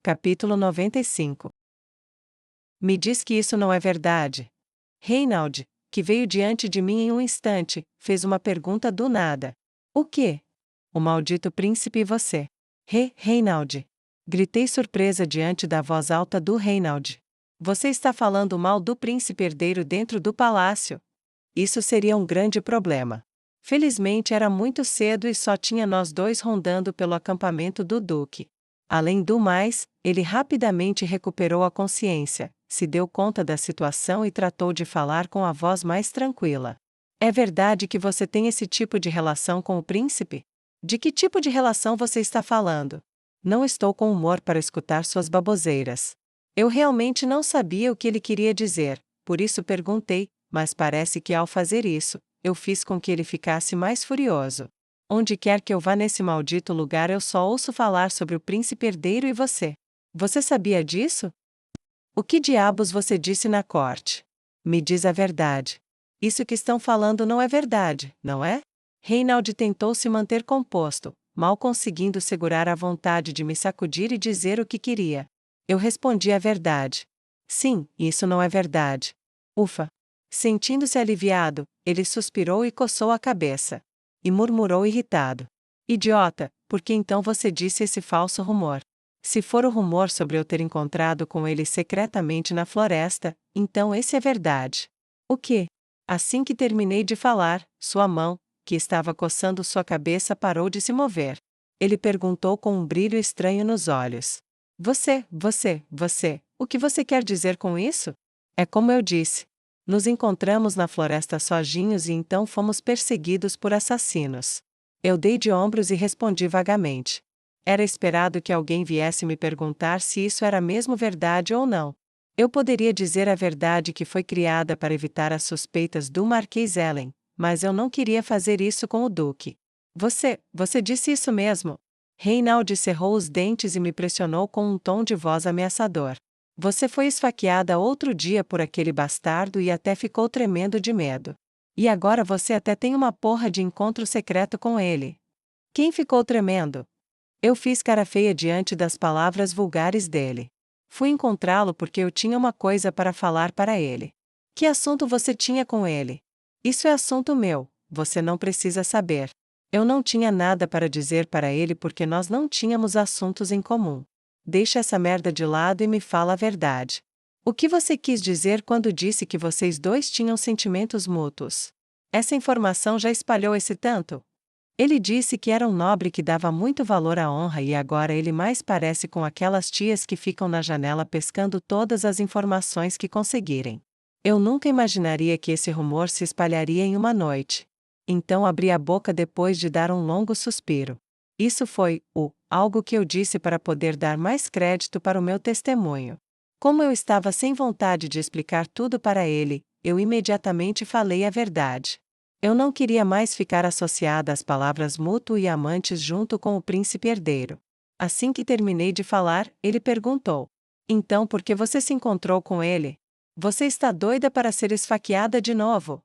Capítulo 95. Me diz que isso não é verdade. Reinald, que veio diante de mim em um instante, fez uma pergunta do nada. O quê? O maldito príncipe e você. Reinald. Gritei surpresa diante da voz alta do Reinald. Você está falando mal do príncipe herdeiro dentro do palácio? Isso seria um grande problema. Felizmente era muito cedo e só tinha nós dois rondando pelo acampamento do duque. Além do mais, ele rapidamente recuperou a consciência, se deu conta da situação e tratou de falar com a voz mais tranquila. É verdade que você tem esse tipo de relação com o príncipe? De que tipo de relação você está falando? Não estou com humor para escutar suas baboseiras. Eu realmente não sabia o que ele queria dizer, por isso perguntei, mas parece que ao fazer isso, eu fiz com que ele ficasse mais furioso. Onde quer que eu vá nesse maldito lugar eu só ouço falar sobre o príncipe herdeiro e você. Você sabia disso? O que diabos você disse na corte? Me diz a verdade. Isso que estão falando não é verdade, não é? Reinald tentou se manter composto, mal conseguindo segurar a vontade de me sacudir e dizer o que queria. Eu respondi a verdade. Sim, isso não é verdade. Ufa! Sentindo-se aliviado, ele suspirou e coçou a cabeça. E murmurou irritado. Idiota, por que então você disse esse falso rumor? Se for o rumor sobre eu ter encontrado com ele secretamente na floresta, então esse é verdade. O quê? Assim que terminei de falar, sua mão, que estava coçando sua cabeça, parou de se mover. Ele perguntou com um brilho estranho nos olhos. Você, o que você quer dizer com isso? É como eu disse. Nos encontramos na floresta sozinhos e então fomos perseguidos por assassinos. Eu dei de ombros e respondi vagamente. Era esperado que alguém viesse me perguntar se isso era mesmo verdade ou não. Eu poderia dizer a verdade que foi criada para evitar as suspeitas do Marquês Ellen, mas eu não queria fazer isso com o Duque. Você disse isso mesmo? Reinald cerrou os dentes e me pressionou com um tom de voz ameaçador. Você foi esfaqueada outro dia por aquele bastardo e até ficou tremendo de medo. E agora você até tem uma porra de encontro secreto com ele. Quem ficou tremendo? Eu fiz cara feia diante das palavras vulgares dele. Fui encontrá-lo porque eu tinha uma coisa para falar para ele. Que assunto você tinha com ele? Isso é assunto meu, você não precisa saber. Eu não tinha nada para dizer para ele porque nós não tínhamos assuntos em comum. Deixa essa merda de lado e me fala a verdade. O que você quis dizer quando disse que vocês dois tinham sentimentos mútuos? Essa informação já espalhou esse tanto? Ele disse que era um nobre que dava muito valor à honra e agora ele mais parece com aquelas tias que ficam na janela pescando todas as informações que conseguirem. Eu nunca imaginaria que esse rumor se espalharia em uma noite. Então abri a boca depois de dar um longo suspiro. Isso foi algo que eu disse para poder dar mais crédito para o meu testemunho. Como eu estava sem vontade de explicar tudo para ele, eu imediatamente falei a verdade. Eu não queria mais ficar associada às palavras mútuo e amantes junto com o príncipe herdeiro. Assim que terminei de falar, ele perguntou: então por que você se encontrou com ele? Você está doida para ser esfaqueada de novo?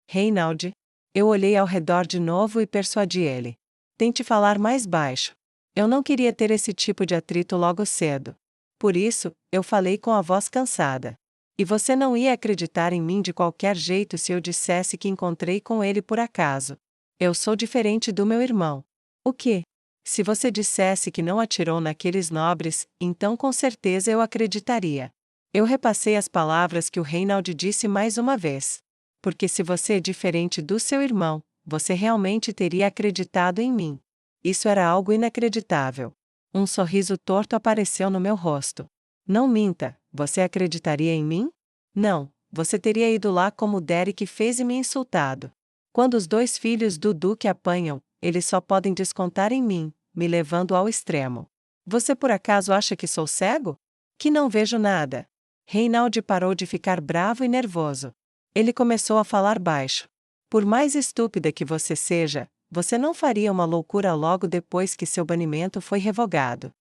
Reinald. Eu olhei ao redor de novo e persuadi ele. Tente falar mais baixo. Eu não queria ter esse tipo de atrito logo cedo. Por isso, eu falei com a voz cansada. E você não ia acreditar em mim de qualquer jeito se eu dissesse que encontrei com ele por acaso. Eu sou diferente do meu irmão. O quê? Se você dissesse que não atirou naqueles nobres, então com certeza eu acreditaria. Eu repassei as palavras que o Reinald disse mais uma vez. Porque se você é diferente do seu irmão, você realmente teria acreditado em mim. Isso era algo inacreditável. Um sorriso torto apareceu no meu rosto. Não minta, você acreditaria em mim? Não, você teria ido lá como Derek fez e me insultado. Quando os dois filhos do Duque apanham, eles só podem descontar em mim, me levando ao extremo. Você por acaso acha que sou cego? Que não vejo nada. Reinald parou de ficar bravo e nervoso. Ele começou a falar baixo. Por mais estúpida que você seja, você não faria uma loucura logo depois que seu banimento foi revogado.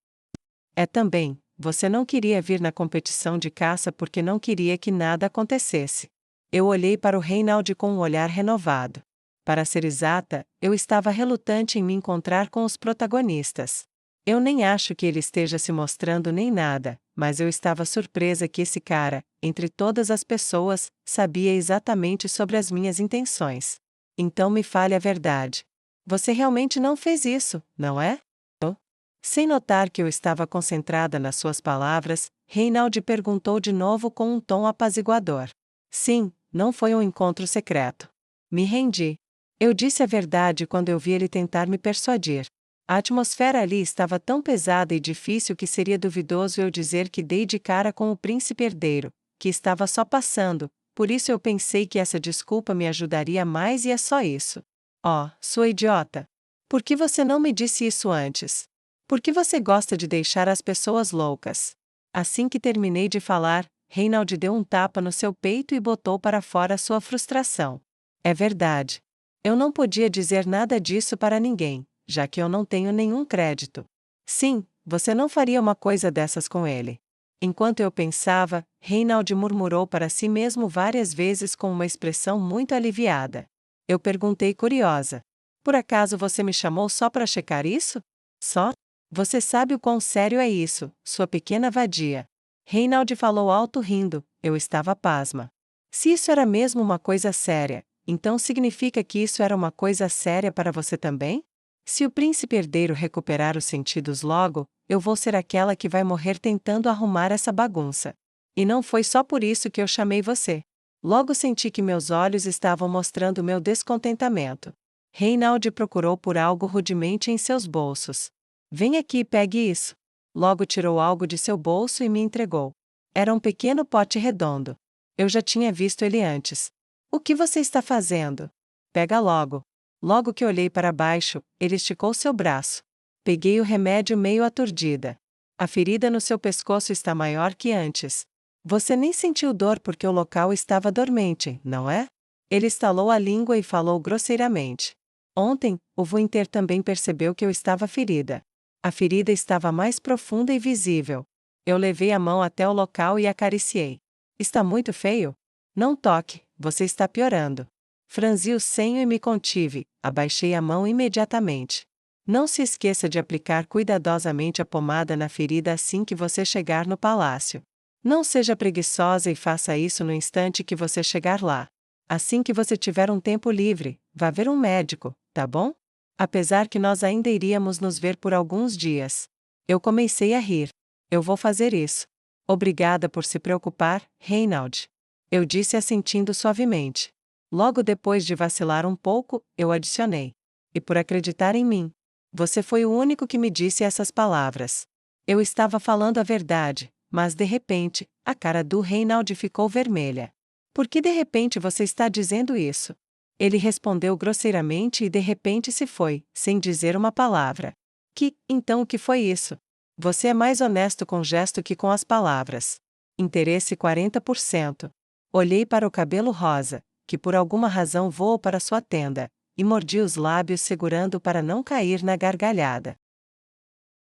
Também, você não queria vir na competição de caça porque não queria que nada acontecesse. Eu olhei para o Reinald com um olhar renovado. Para ser exata, eu estava relutante em me encontrar com os protagonistas. Eu nem acho que ele esteja se mostrando nem nada, mas eu estava surpresa que esse cara, entre todas as pessoas, sabia exatamente sobre as minhas intenções. Então me fale a verdade. Você realmente não fez isso, não é? Sem notar que eu estava concentrada nas suas palavras, Reinaldi perguntou de novo com um tom apaziguador. Sim, não foi um encontro secreto. Me rendi. Eu disse a verdade quando eu vi ele tentar me persuadir. A atmosfera ali estava tão pesada e difícil que seria duvidoso eu dizer que dei de cara com o príncipe herdeiro, que estava só passando, por isso eu pensei que essa desculpa me ajudaria mais e é só isso. Oh, sua idiota! Por que você não me disse isso antes? Por que você gosta de deixar as pessoas loucas? Assim que terminei de falar, Reinaldi deu um tapa no seu peito e botou para fora sua frustração. É verdade. Eu não podia dizer nada disso para ninguém, já que eu não tenho nenhum crédito. Sim, você não faria uma coisa dessas com ele. Enquanto eu pensava, Reinaldi murmurou para si mesmo várias vezes com uma expressão muito aliviada. Eu perguntei curiosa. Por acaso você me chamou só para checar isso? Só? Você sabe o quão sério é isso, sua pequena vadia. Reinaldi falou alto rindo, eu estava pasma. Se isso era mesmo uma coisa séria, então significa que isso era uma coisa séria para você também? Se o príncipe herdeiro recuperar os sentidos logo, eu vou ser aquela que vai morrer tentando arrumar essa bagunça. E não foi só por isso que eu chamei você. Logo senti que meus olhos estavam mostrando meu descontentamento. Reinaldi procurou por algo rudemente em seus bolsos. Vem aqui e pegue isso. Logo tirou algo de seu bolso e me entregou. Era um pequeno pote redondo. Eu já tinha visto ele antes. O que você está fazendo? Pega logo. Logo que olhei para baixo, ele esticou seu braço. Peguei o remédio meio aturdida. A ferida no seu pescoço está maior que antes. Você nem sentiu dor porque o local estava dormente, não é? Ele estalou a língua e falou grosseiramente. Ontem, o Winter também percebeu que eu estava ferida. A ferida estava mais profunda e visível. Eu levei a mão até o local e acariciei. Está muito feio? Não toque, você está piorando. Franzi o senho e me contive, abaixei a mão imediatamente. Não se esqueça de aplicar cuidadosamente a pomada na ferida assim que você chegar no palácio. Não seja preguiçosa e faça isso no instante que você chegar lá. Assim que você tiver um tempo livre, vá ver um médico, tá bom? Apesar que nós ainda iríamos nos ver por alguns dias. Eu comecei a rir. Eu vou fazer isso. Obrigada por se preocupar, Reinaldi. Eu disse assentindo suavemente. Logo depois de vacilar um pouco, eu adicionei. E por acreditar em mim. Você foi o único que me disse essas palavras. Eu estava falando a verdade, mas de repente, a cara do Reinaldi ficou vermelha. Por que de repente você está dizendo isso? Ele respondeu grosseiramente e de repente se foi, sem dizer uma palavra. Então o que foi isso? Você é mais honesto com o gesto que com as palavras. Interesse 40%. Olhei para o cabelo rosa, que por alguma razão voou para sua tenda, e mordi os lábios segurando para não cair na gargalhada.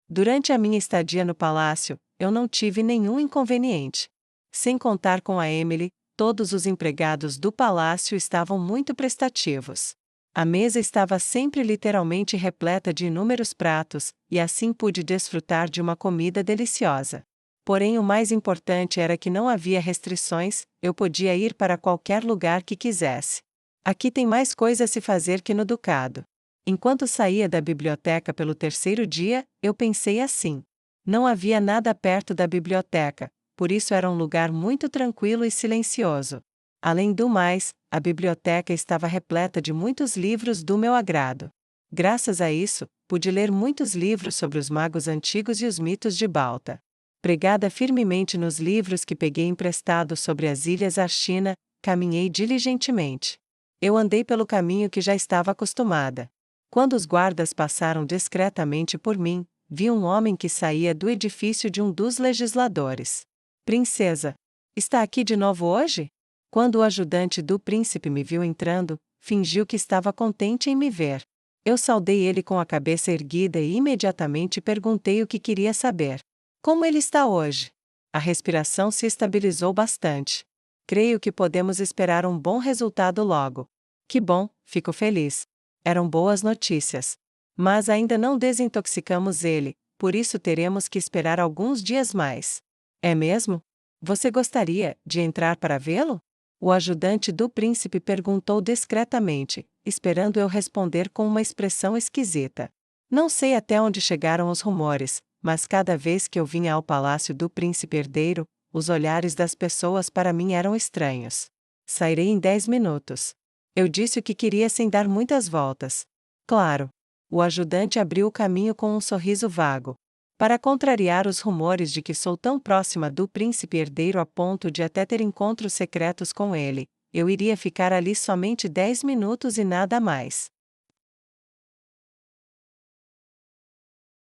Durante a minha estadia no palácio, eu não tive nenhum inconveniente. Sem contar com a Emily, todos os empregados do palácio estavam muito prestativos. A mesa estava sempre literalmente repleta de inúmeros pratos, e assim pude desfrutar de uma comida deliciosa. Porém, o mais importante era que não havia restrições, eu podia ir para qualquer lugar que quisesse. Aqui tem mais coisa a se fazer que no ducado. Enquanto saía da biblioteca pelo terceiro dia, eu pensei assim. Não havia nada perto da biblioteca, por isso era um lugar muito tranquilo e silencioso. Além do mais, a biblioteca estava repleta de muitos livros do meu agrado. Graças a isso, pude ler muitos livros sobre os magos antigos e os mitos de Balta. Pregada firmemente nos livros que peguei emprestados sobre as ilhas Archina, caminhei diligentemente. Eu andei pelo caminho que já estava acostumada. Quando os guardas passaram discretamente por mim, vi um homem que saía do edifício de um dos legisladores. Princesa, está aqui de novo hoje? Quando o ajudante do príncipe me viu entrando, fingiu que estava contente em me ver. Eu saudei ele com a cabeça erguida e imediatamente perguntei o que queria saber. Como ele está hoje? A respiração se estabilizou bastante. Creio que podemos esperar um bom resultado logo. Que bom, fico feliz. Eram boas notícias. Mas ainda não desintoxicamos ele, por isso teremos que esperar alguns dias mais. É mesmo? Você gostaria de entrar para vê-lo? O ajudante do príncipe perguntou discretamente, esperando eu responder com uma expressão esquisita. Não sei até onde chegaram os rumores, mas cada vez que eu vinha ao palácio do príncipe herdeiro, os olhares das pessoas para mim eram estranhos. Sairei em 10 minutos. Eu disse o que queria sem dar muitas voltas. Claro. O ajudante abriu o caminho com um sorriso vago. Para contrariar os rumores de que sou tão próxima do príncipe herdeiro a ponto de até ter encontros secretos com ele, eu iria ficar ali somente 10 minutos e nada mais.